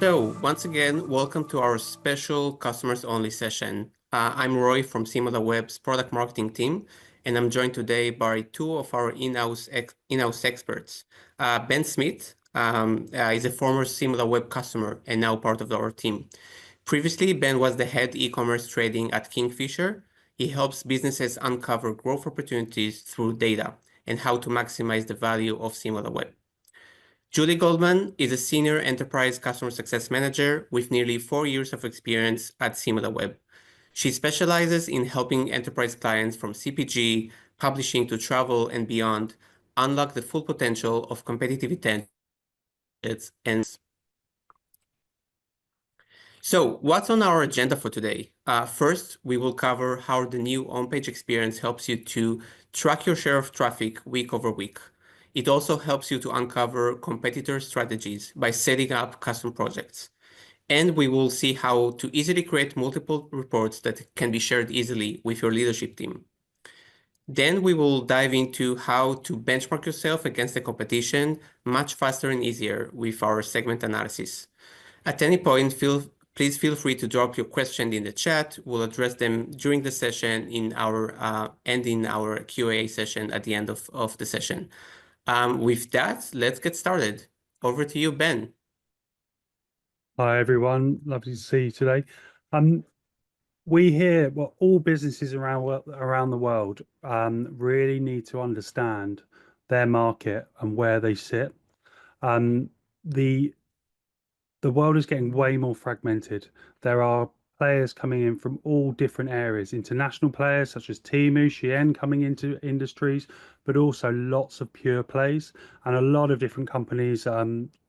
So once again, welcome to our special customers only session. I'm Roy from Similarweb's product marketing team, and I'm joined today by two of our in-house experts. Ben Smith is a former Similarweb customer and now part of our team. Previously, Ben was the head e-commerce trading at Kingfisher. He helps businesses uncover growth opportunities through data and how to maximize the value of Similarweb. Julie Goldman is a senior enterprise customer success manager with nearly 4 years of experience at Similarweb. She specializes in helping enterprise clients from CPG, publishing to travel and beyond unlock the full potential of competitive intelligence. And so what's on our agenda for today? First, we will cover how the new homepage experience helps you to track your share of traffic week over week. It also helps you to uncover competitor strategies by setting up custom projects. And we will see how to easily create multiple reports that can be shared easily with your leadership team. Then we will dive into how to benchmark yourself against the competition much faster and easier with our segment analysis. At any point, please feel free to drop your question in the chat. We'll address them during the session in our Q&A session at the end of the session. With that, let's get started. Over to you, Ben. Hi, everyone. Lovely to see you today. We hear all businesses around the world really need to understand their market and where they sit. The world is getting way more fragmented. There are players coming in from all different areas, international players such as Temu, Shein coming into industries, but also lots of pure plays and a lot of different companies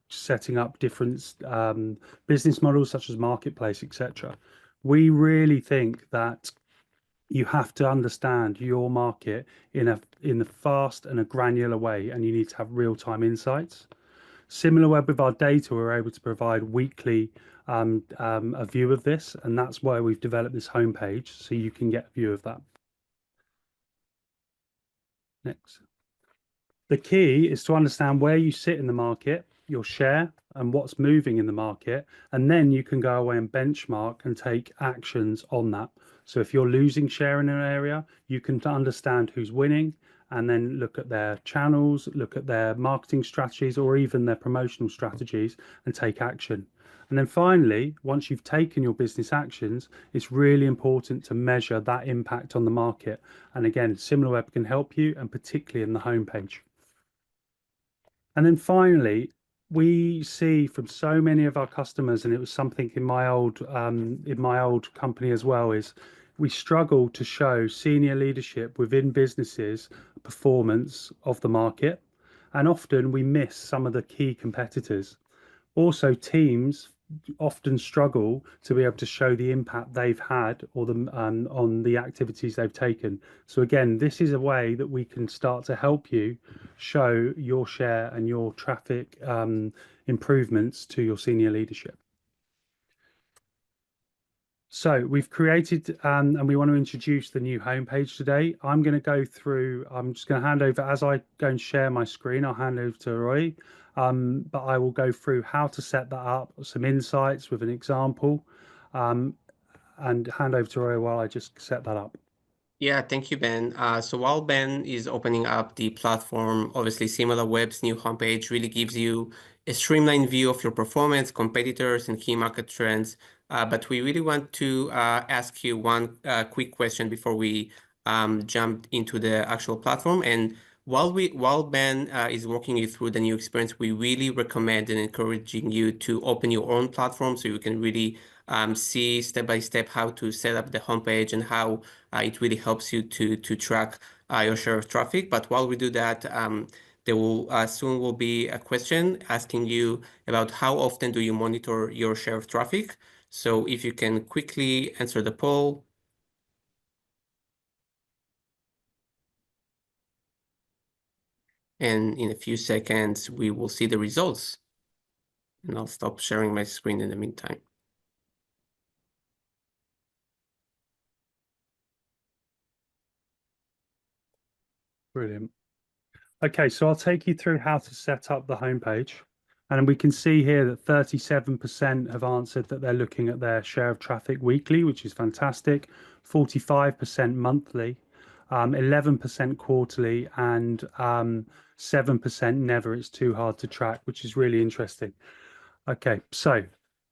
setting up different business models such as marketplace, etc. We really think that you have to understand your market in a fast and a granular way, and you need to have real-time insights. Similarweb, with our data, we're able to provide weekly a view of this, and that's why we've developed this homepage, so you can get a view of that. Next. The key is to understand where you sit in the market, your share, and what's moving in the market, and then you can go away and benchmark and take actions on that. So if you're losing share in an area, you can understand who's winning, and then look at their channels, look at their marketing strategies, or even their promotional strategies, and take action. And then finally, once you've taken your business actions, it's really important to measure that impact on the market. And again, Similarweb can help you, and particularly in the homepage. And then finally, we see from so many of our customers, and it was something in my old company as well, is we struggle to show senior leadership within businesses performance of the market, and often we miss some of the key competitors. Also, teams often struggle to be able to show the impact they've had or on the activities they've taken. So again, this is a way that we can start to help you show your share and your traffic improvements to your senior leadership. So we've created and we want to introduce the new homepage today. I'm just going to hand over, as I go and share my screen, I'll hand over to Roy, but I will go through how to set that up, some insights with an example, and hand over to Roy while I just set that up. Yeah, thank you, Ben. So while Ben is opening up the platform, obviously Similarweb's new homepage really gives you a streamlined view of your performance, competitors, and key market trends. But we really want to ask you one quick question before we jump into the actual platform. And while Ben is walking you through the new experience, we really recommend and encouraging you to open your own platform so you can really see step by step how to set up the homepage and how it really helps you to track your share of traffic. But while we do that, there will soon will be a question asking you about how often do you monitor your share of traffic. So if you can quickly answer the poll. And in a few seconds, we will see the results. And I'll stop sharing my screen in the meantime. Brilliant. Okay, so I'll take you through how to set up the homepage. And we can see here that 37% have answered that they're looking at their share of traffic weekly, which is fantastic. 45% monthly, 11% quarterly, and 7% never. It's too hard to track, which is really interesting. Okay, so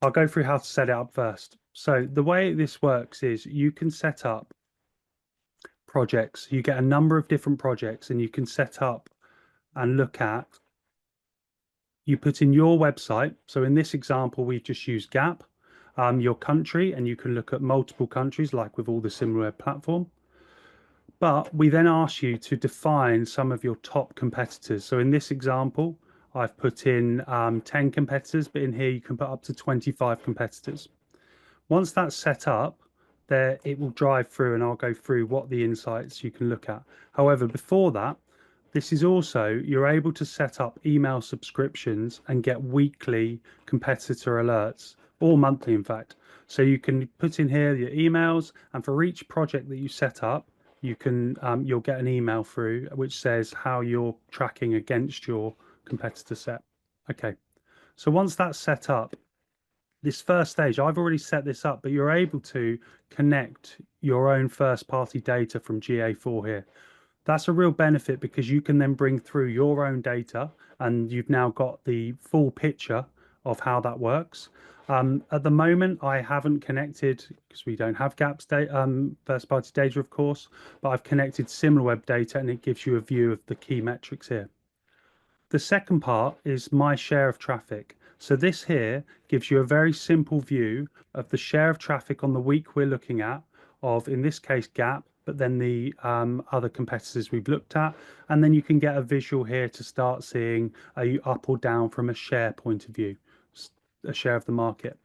I'll go through how to set it up first. So the way this works is you can set up projects. You get a number of different projects and you can set up and look at, you put in your website. So in this example, we've just used Gap, your country, and you can look at multiple countries like with all the Similarweb platform. But we then ask you to define some of your top competitors. So in this example, I've put in 10 competitors, but in here you can put up to 25 competitors. Once that's set up, there it will drive through and I'll go through what the insights you can look at. However, before that, this is also, you're able to set up email subscriptions and get weekly competitor alerts, or monthly, in fact. So you can put in here your emails, and for each project that you set up, you can you'll get an email through which says how you're tracking against your competitor set. Okay, so once that's set up, this first stage, I've already set this up, but you're able to connect your own first party data from GA4 here. That's a real benefit because you can then bring through your own data and you've now got the full picture of how that works. At the moment, I haven't connected because we don't have GAP's data, first party data, of course, but I've connected Similarweb data and it gives you a view of the key metrics here. The second part is my share of traffic. So this here gives you a very simple view of the share of traffic on the week we're looking at of, in this case, Gap, but then the other competitors we've looked at. And then you can get a visual here to start seeing, are you up or down from a share point of view, a share of the market.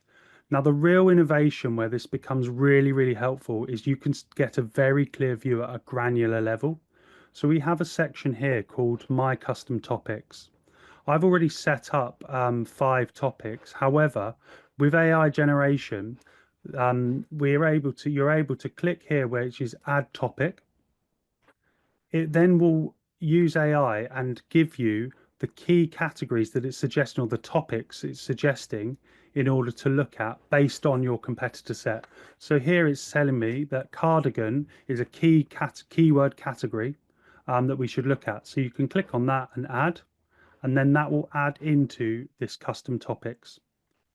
Now, the real innovation where this becomes really, really helpful is you can get a very clear view at a granular level. So we have a section here called My Custom Topics. I've already set up 5 topics. However, with AI generation, you're able to click here, which is Add Topic. It then will use AI and give you the key categories that it's suggesting, or the topics it's suggesting, in order to look at based on your competitor set. So here it's telling me that cardigan is a keyword category that we should look at. So you can click on that and add, and then that will add into this custom topics.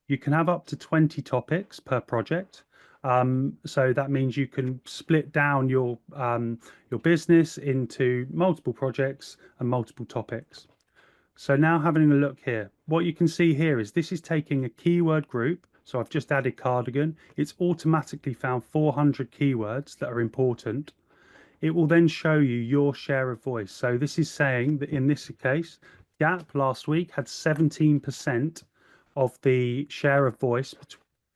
You can have up to 20 topics per project. So that means you can split down your business into multiple projects and multiple topics. So now having a look here, what you can see here is this is taking a keyword group. So I've just added cardigan. It's automatically found 400 keywords that are important. It will then show you your share of voice. So this is saying that in this case, Gap last week had 17% of the share of voice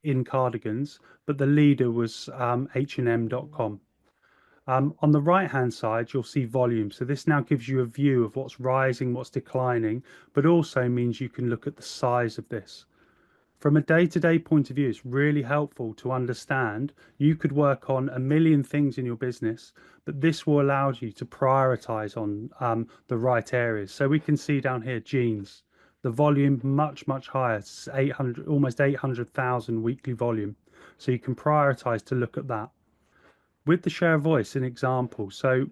in cardigans, but the leader was H&M.com. On the right hand side, you'll see volume. So this now gives you a view of what's rising, what's declining, but also means you can look at the size of this. From a day-to-day point of view, it's really helpful to understand you could work on a million things in your business, but this will allow you to prioritize on the right areas. So we can see down here, jeans, the volume much, much higher, 800, almost 800,000 weekly volume. So you can prioritize to look at that. With the share of voice, an example. So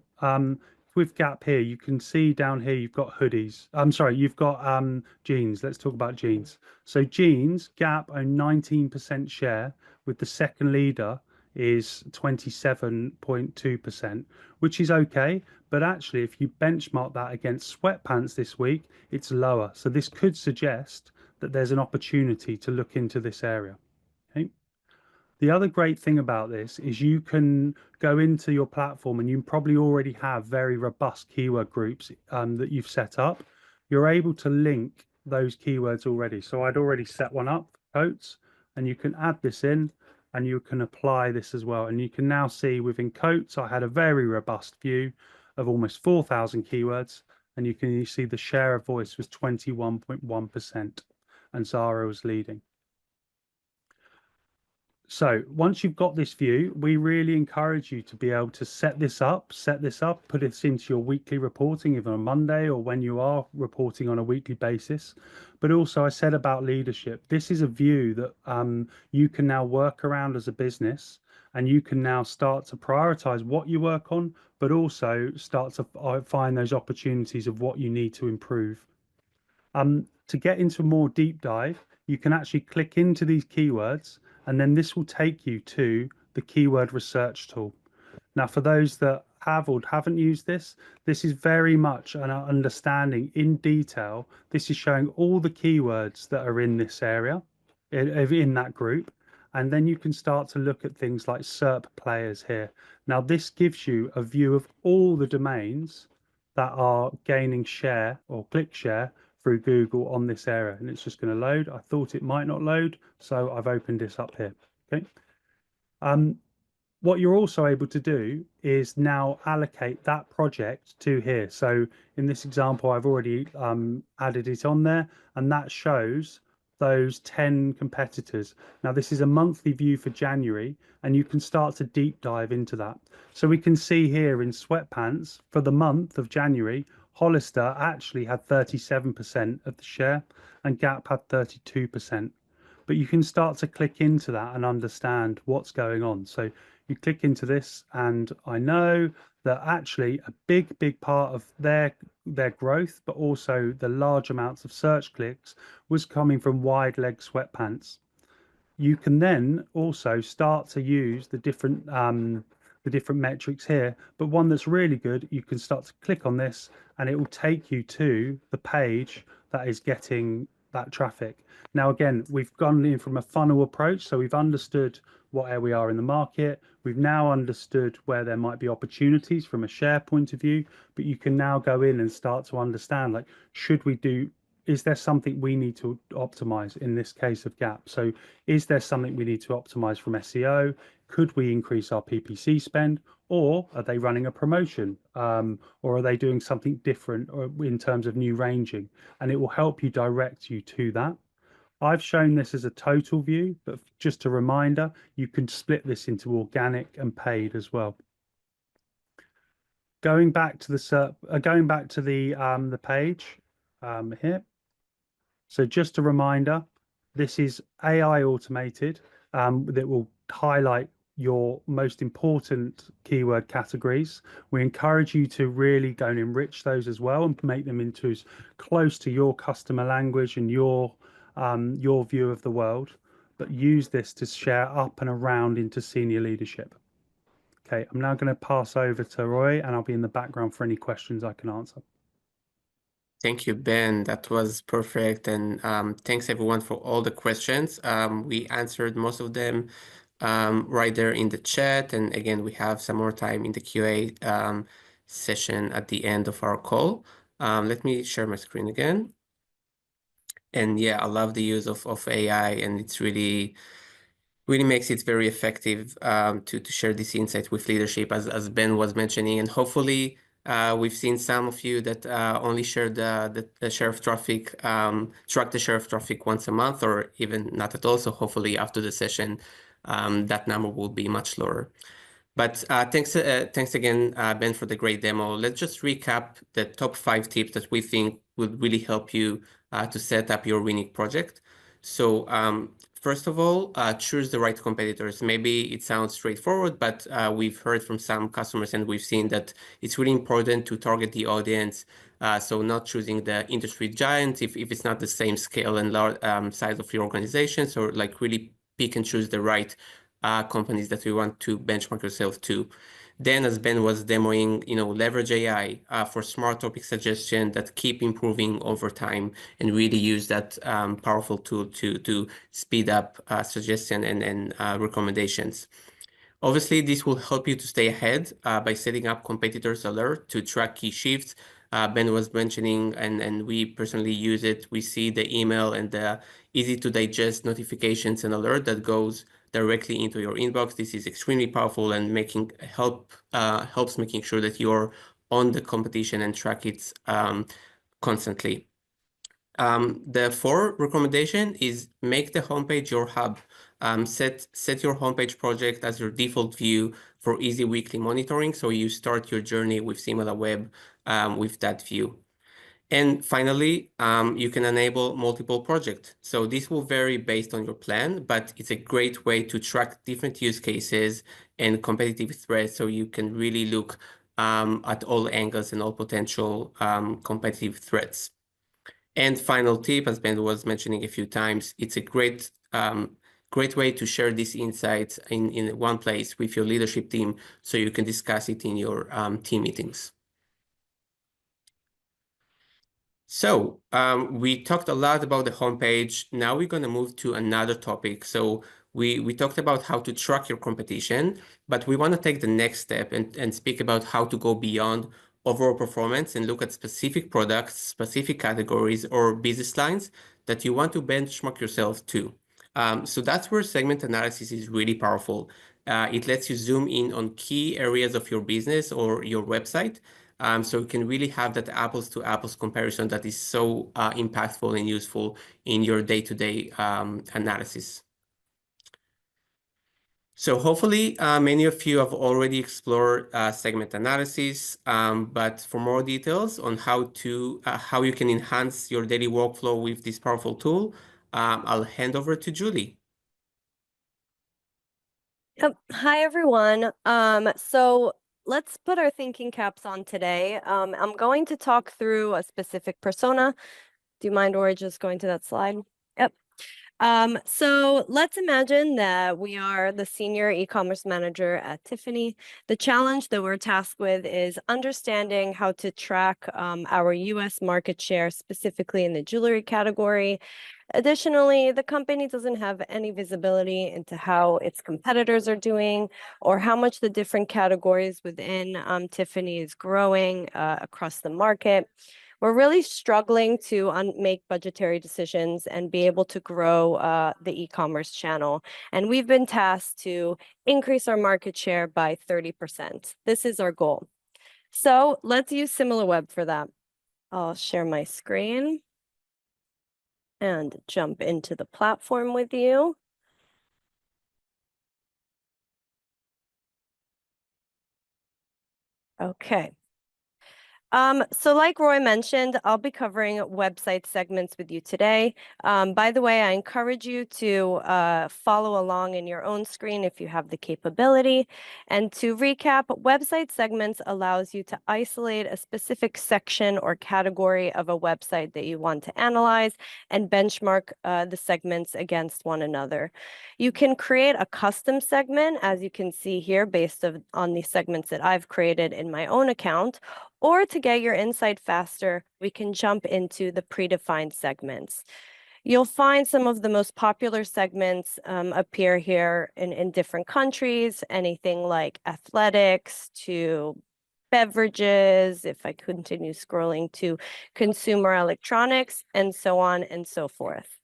with Gap here, you can see down here you've got hoodies. I'm sorry, you've got jeans. Let's talk about jeans. So jeans, Gap own 19% share, with the second leader is 27.2%, which is okay. But actually, if you benchmark that against sweatpants this week, it's lower. So this could suggest that there's an opportunity to look into this area. Okay. The other great thing about this is you can go into your platform and you probably already have very robust keyword groups that you've set up. You're able to link those keywords already. So I'd already set one up, coats, and you can add this in and you can apply this as well. And you can now see within coats, I had a very robust view of almost 4,000 keywords. And you see the share of voice was 21.1% and Zara was leading. So once you've got this view, we really encourage you to be able to set this up, put this into your weekly reporting, either on Monday or when you are reporting on a weekly basis. But also, I said about leadership, this is a view that you can now work around as a business, and you can now start to prioritize what you work on, but also start to find those opportunities of what you need to improve. To get into a more deep dive, you can actually click into these keywords, and then this will take you to the keyword research tool. Now, for those that have or haven't used this, this is very much an understanding in detail. This is showing all the keywords that are in this area, in that group. And then you can start to look at things like SERP players here. Now, this gives you a view of all the domains that are gaining share or click share through Google on this area. And it's just going to load. I thought it might not load, so I've opened this up here. Okay. What you're also able to do is now allocate that project to here. So in this example, I've already added it on there, and that shows those 10 competitors. Now, this is a monthly view for January, and you can start to deep dive into that. So we can see here in sweatpants for the month of January, Hollister actually had 37% of the share, and Gap had 32%. But you can start to click into that and understand what's going on. So you click into this, and I know that actually a big part of their growth, but also the large amounts of search clicks, was coming from wide leg sweatpants. You can then also start to use the different metrics here, but one that's really good, you can start to click on this and it will take you to the page that is getting that traffic. Now, again, we've gone in from a funnel approach, so we've understood where we are in the market. We've now understood where there might be opportunities from a share point of view, but you can now go in and start to understand, like, is there something we need to optimize in this case of Gap? So is there something we need to optimize from SEO? Could we increase our PPC spend? Or are they running a promotion? Or are they doing something different or in terms of new ranging? And it will help you direct you to that. I've shown this as a total view, but just a reminder, you can split this into organic and paid as well. Going back to the page here. So just a reminder, this is AI automated that will highlight your most important keyword categories. We encourage you to really go and enrich those as well and make them into as close to your customer language and your view of the world, but use this to share up and around into senior leadership. Okay, I'm now going to pass over to Roy, and I'll be in the background for any questions I can answer. Thank you, Ben. That was perfect. And thanks everyone for all the questions. We answered most of them right there in the chat. And again, we have some more time in the QA session at the end of our call. Let me share my screen again. And yeah, I love the use of AI, and it's really makes it very effective to share this insight with leadership, as Ben was mentioning. And hopefully, we've seen some of you that only share the share of traffic, track the share of traffic once a month, or even not at all. So hopefully, after the session, that number will be much lower. But thanks again, Ben, for the great demo. Let's just recap the top 5 tips that we think would really help you to set up your winning project. So first of all, choose the right competitors. Maybe it sounds straightforward, but we've heard from some customers and we've seen that it's really important to target the audience. So not choosing the industry giants if it's not the same scale and size of your organization. So like really pick and choose the right companies that we want to benchmark yourself to. Then, as Ben was demoing, leverage AI for smart topic suggestion that keep improving over time, and really use that powerful tool to speed up suggestion and recommendations. Obviously, this will help you to stay ahead by setting up competitors alert to track key shifts. Ben was mentioning, and we personally use it. We see the email and the easy to digest notifications and alert that goes directly into your inbox. This is extremely powerful and helps making sure that you're on the competition and track it constantly. The 4th recommendation is make the homepage your hub. Set your homepage project as your default view for easy weekly monitoring. So you start your journey with Similarweb with that view. And finally, you can enable multiple projects. So this will vary based on your plan, but it's a great way to track different use cases and competitive threats. So you can really look at all angles and all potential competitive threats. And final tip, as Ben was mentioning a few times, it's a great way to share these insights in one place with your leadership team so you can discuss it in your team meetings. So we talked a lot about the homepage. Now we're going to move to another topic. So we talked about how to track your competition, but we want to take the next step and speak about how to go beyond overall performance and look at specific products, specific categories, or business lines that you want to benchmark yourself to. So that's where segment analysis is really powerful. It lets you zoom in on key areas of your business or your website. So you can really have that apples to apples comparison that is so impactful and useful in your day-to-day analysis. So hopefully many of you have already explored segment analysis, but for more details on how you can enhance your daily workflow with this powerful tool, I'll hand over to Julie. Yep. Hi, everyone. So let's put our thinking caps on today. I'm going to talk through a specific persona. Do you mind, Ori, just going to that slide? Yep. So let's imagine that we are the senior e-commerce manager at Tiffany. The challenge that we're tasked with is understanding how to track our US market share, specifically in the jewelry category. Additionally, the company doesn't have any visibility into how its competitors are doing or how much the different categories within Tiffany is growing across the market. We're really struggling to make budgetary decisions and be able to grow the e-commerce channel. And we've been tasked to increase our market share by 30%. This is our goal. So let's use Similarweb for that. I'll share my screen and jump into the platform with you. Okay. So like Roy mentioned, I'll be covering website segments with you today. By the way, I encourage you to follow along in your own screen if you have the capability. And to recap, website segments allows you to isolate a specific section or category of a website that you want to analyze and benchmark the segments against one another. You can create a custom segment, as you can see here, based on the segments that I've created in my own account. Or to get your insight faster, we can jump into the predefined segments. You'll find some of the most popular segments appear here in different countries, anything like athletics to beverages, if I continue scrolling to consumer electronics, and so on and so forth.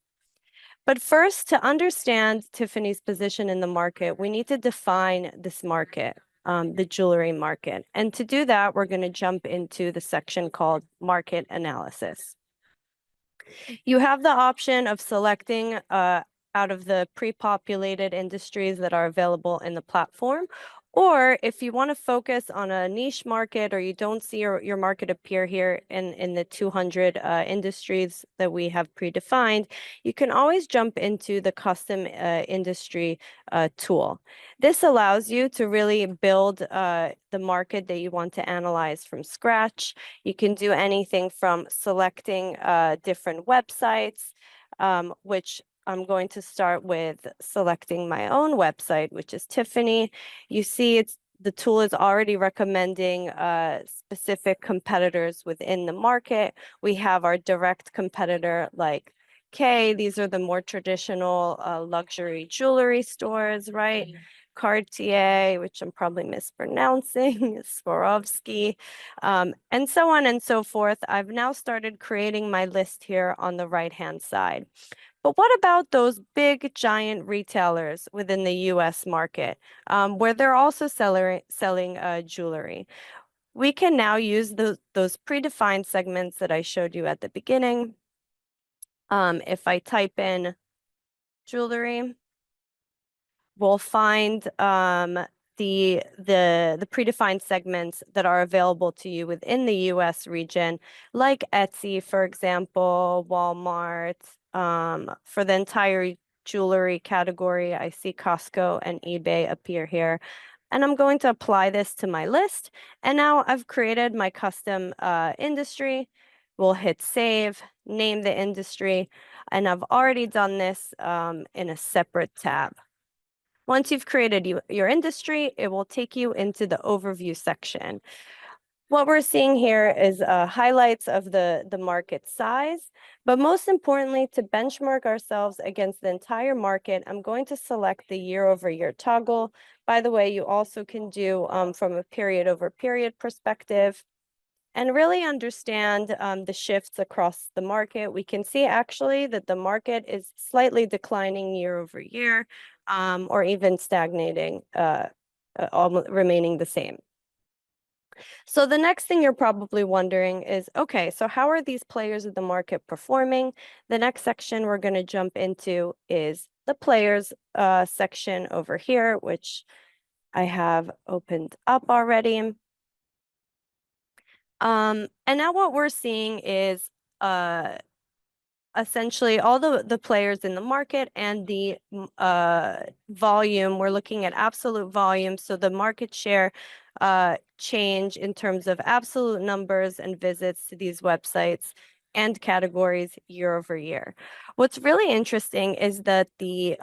But first, to understand Tiffany's position in the market, we need to define this market. The jewelry market. And to do that, we're going to jump into the section called market analysis. You have the option of selecting out of the pre-populated industries that are available in the platform. Or if you want to focus on a niche market or you don't see your market appear here in the 200 industries that we have predefined, you can always jump into the custom industry tool. This allows you to really build the market that you want to analyze from scratch. You can do anything from selecting different websites, which I'm going to start with selecting my own website, which is Tiffany. You see the tool is already recommending specific competitors within the market. We have our direct competitor like Kay. These are the more traditional luxury jewelry stores, right? Cartier, which I'm probably mispronouncing, Swarovski, and so on and so forth. I've now started creating my list here on the right-hand side. But what about those big, giant retailers within the US market, where they're also selling jewelry? We can now use those predefined segments that I showed you at the beginning. If I type in jewelry, will find the predefined segments that are available to you within the US region, like Etsy, for example, Walmart. For the entire jewelry category, I see Costco and eBay appear here. And I'm going to apply this to my list. And now I've created my custom industry. We'll hit save, name the industry, and I've already done this in a separate tab. Once you've created your industry, it will take you into the overview section. What we're seeing here is highlights of the market size, but most importantly, to benchmark ourselves against the entire market, I'm going to select the year-over-year toggle. By the way, you also can do from a period-over-period perspective and really understand the shifts across the market. We can see actually that the market is slightly declining year over year, or even stagnating, remaining the same. So the next thing you're probably wondering is, okay, so how are these players of the market performing? The next section we're going to jump into is the players section over here, which I have opened up already. And now what we're seeing is essentially all the players in the market and the volume. We're looking at absolute volume, so the market share change in terms of absolute numbers and visits to these websites and categories year over year. What's really interesting is that the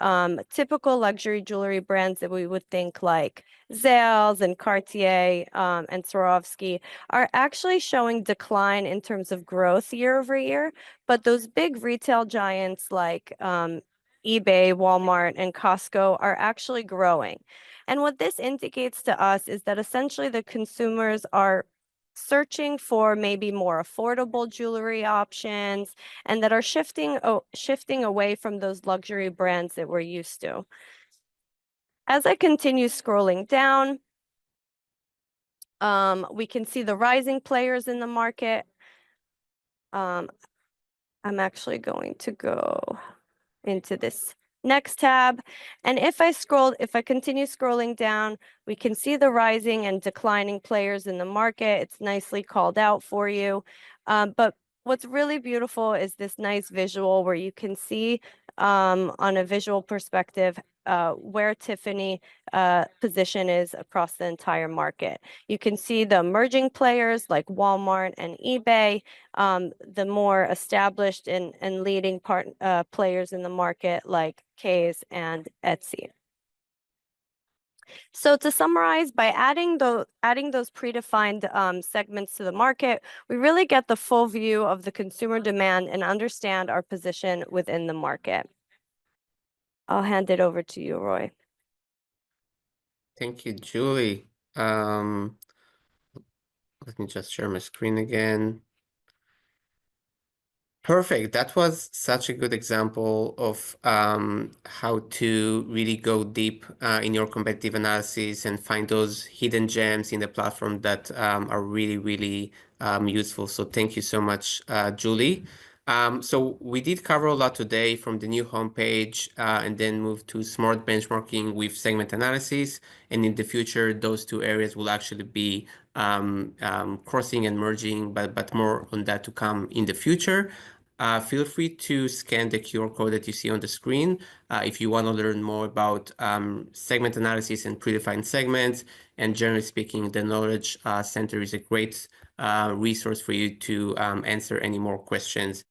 typical luxury jewelry brands that we would think like Zales and Cartier and Swarovski are actually showing decline in terms of growth year over year, but those big retail giants like eBay, Walmart, and Costco are actually growing. And what this indicates to us is that essentially the consumers are searching for maybe more affordable jewelry options and that are shifting away from those luxury brands that we're used to. As I continue scrolling down, we can see the rising players in the market. I'm actually going to go into this next tab. And if I continue scrolling down, we can see the rising and declining players in the market. It's nicely called out for you. But what's really beautiful is this nice visual where you can see on a visual perspective where Tiffany position is across the entire market. You can see the emerging players like Walmart and eBay, the more established and leading players in the market like K's and Etsy. So to summarize, by adding those predefined segments to the market, we really get the full view of the consumer demand and understand our position within the market. I'll hand it over to you, Roy. Thank you, Julie. Let me just share my screen again. Perfect. That was such a good example of how to really go deep in your competitive analysis and find those hidden gems in the platform that are really, really useful. So thank you so much, Julie. So we did cover a lot today, from the new homepage and then move to smart benchmarking with segment analysis. And in the future, those two areas will actually be crossing and merging, but more on that to come in the future. Feel free to scan the QR code that you see on the screen if you want to learn more about segment analysis and predefined segments. And generally speaking, the Knowledge Center is a great resource for you to answer any more questions